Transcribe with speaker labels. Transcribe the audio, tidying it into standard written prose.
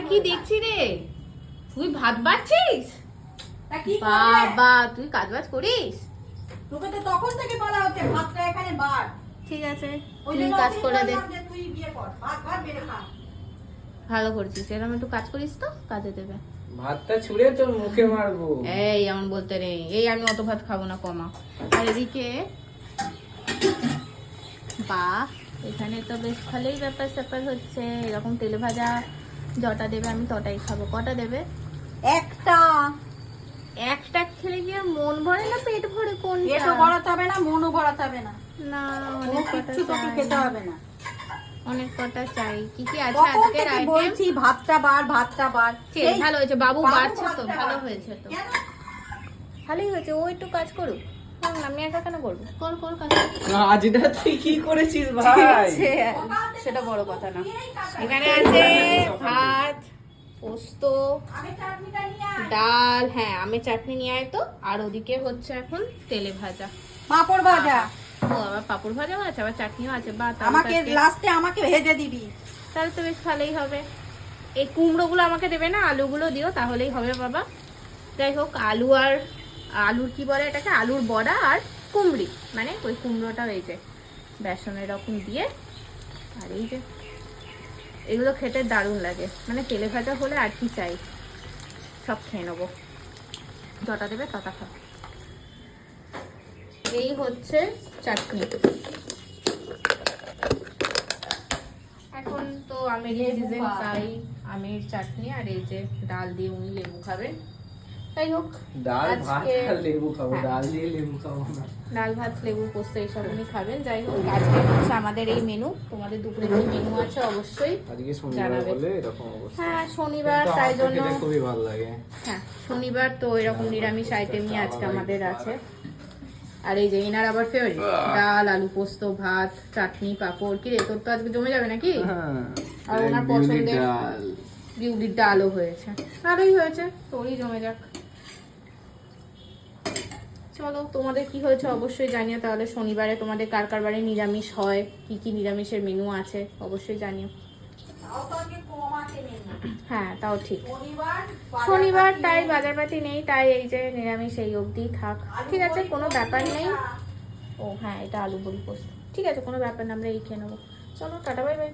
Speaker 1: কি দেখছি রে? তুই ভাত বাড়ছিস? বাবা তুই কাজ বাজ করিস?
Speaker 2: তোকে তো তখন থেকে বলা হচ্ছে ভাতটা এখানে বাড়।
Speaker 1: ঠিক আছে তুই কাজ করে দে।
Speaker 2: তুই বিয়ে কর, ভাত ভাত বেড়ে খা।
Speaker 1: ভালো করছিস, এরকম একটু কাজ করিস তো কাজে দেবে।
Speaker 3: ভাতটা ছুঁড়ে তোর মুখে মারবো।
Speaker 1: এই এমন বলতে নেই, এই আমি অত ভাত খাবো না, কমা। আর এদিকে বাহ, এখানে তো বেশ ভালোই ব্যাপার স্যাপার হচ্ছে। এরকম তেলে ভাজা যটা দেবে আমি তটাই খাবো। কটা দেবে?
Speaker 2: একটা
Speaker 1: একটা খেলে কি আর মন ভরে না পেট ভরে? কোনটা?
Speaker 2: পেটও ভরাতে হবে না, মনও ভরাতে হবে না,
Speaker 1: না
Speaker 2: কোনো
Speaker 1: অনেক কটা
Speaker 2: কিচ্ছু তোকে খেতে
Speaker 1: চাই,
Speaker 2: হবে না।
Speaker 1: অনেক কটা চাই। কি কি আছে
Speaker 2: কখন
Speaker 1: আজকের
Speaker 2: থেকে
Speaker 1: আইটেম?
Speaker 2: বলছি ভাতটা বাড়, ভাতটা বাড়।
Speaker 1: ঠিক, ভালো হয়েছে বাবু,
Speaker 2: বাবু
Speaker 1: বাড়ছে তো,
Speaker 2: ভাতটা
Speaker 1: ভালো
Speaker 2: বাড়ছে।
Speaker 1: হয়েছে তো,
Speaker 2: কেন?
Speaker 1: ভালোই হয়েছে। ও একটু কাজ করুক, আমি একা কেন করবো? কর কর কাজ।
Speaker 3: আজটা তুই কি করেছিস ভাই?
Speaker 1: সেটা বড় কথা না। এখানে আছে ভাত, পোস্ত,
Speaker 2: আগে চাটনিটা নিয়ে আয়।
Speaker 1: ডাল, হ্যাঁ আমের চাটনি নিয়ে আয় তো। আর ওদিকে হচ্ছে এখন তেলে ভাজা,
Speaker 2: পাঁপড় ভাজা।
Speaker 1: ও আবার পাপড় ভাজাও আছে, আবার চাটনিও আছে। বা
Speaker 2: আমাকে লাস্টে আমাকে ভেজে দিবি।
Speaker 1: তাহলে তো বেশ ভালোই হবে। এই কুমড়োগুলো আমাকে দেবে না, আলুগুলো দিও তাহলেই হবে বাবা। যাই হোক, আলু আর আলুর কি বলে এটাকে, আলুর বড়া আর কুমড়ি, মানে ওই কুমড়োটা এই যে বেসনের এরকম দিয়ে। আর এই যে এগুলো খেতে দারুণ লাগে, মানে তেলে ভাজা হলে আর কি চাই, সব খেয়ে নেবো। যটা দেবে তটা খাবো। এই হচ্ছে চাটনি। এখন তো আমের সিজন, তাই আমের চাটনি। আর এই যে ডাল দিয়ে উনি লেবু খাবেন। তাই হোক,
Speaker 3: ডাল ভাত
Speaker 1: আজকে-
Speaker 3: আর লেবু খাবো,
Speaker 1: হ্যাঁ।
Speaker 3: ডাল দিয়ে লেবু খাবো না।
Speaker 1: ডাল ভাত লেবু পোস্ত এইসব উনি খাবেন। যাই হোক, আজকে হচ্ছে আমাদের এই মেনু। তোমাদের দুপুরে কি মেনু আছে অবশ্যই
Speaker 3: আজকে শনিবার
Speaker 1: জানাবে।
Speaker 3: বলে এরকম অবস্থা।
Speaker 1: হ্যাঁ শনিবার,
Speaker 3: কিন্তু
Speaker 1: তাই
Speaker 3: আমার তো
Speaker 1: জন্য
Speaker 3: খেতে খুবই ভালো লাগে।
Speaker 1: হ্যাঁ শনিবার তো এরকম নিরামিষ আইটেমই আজকে আমাদের আছে। আর এই যে এনার আবার ফেভারিট ডাল, আলু পোস্ত, ভাত, চাটনি, পাঁপড়। কি রে, তোর তো আজকে জমে যাবে নাকি?
Speaker 3: হ্যাঁ,
Speaker 1: আর ওনার
Speaker 3: বিউলির
Speaker 1: পছন্দের
Speaker 3: ডাল।
Speaker 1: বিউলির ডালও হয়েছে, ভালোই হয়েছে, তোরই জমে যাক। চলো, তোমাদের কি হয়েছে অবশ্যই জানিও। তাহলে শনিবারে তোমাদের কার কার বাড়ি নিরামিষ হয়, কি কি নিরামিষের মেনু আছে অবশ্যই জানিও।
Speaker 2: তাও তো আজকে কম আছে মেনু।
Speaker 1: হ্যাঁ তাও ঠিক,
Speaker 2: শনিবার
Speaker 1: শনিবার তাই বাজারপাতি নেই, তাই এই যে নিরামিষ এই অবধি থাক। ঠিক আছে, কোনো ব্যাপার নেই। ও হ্যাঁ, এটা আলু বড়ি পোস্ত, ঠিক আছে কোনো ব্যাপার না, আমরা এই খেয়ে নেবো। চলো টাটা, বাই বাই।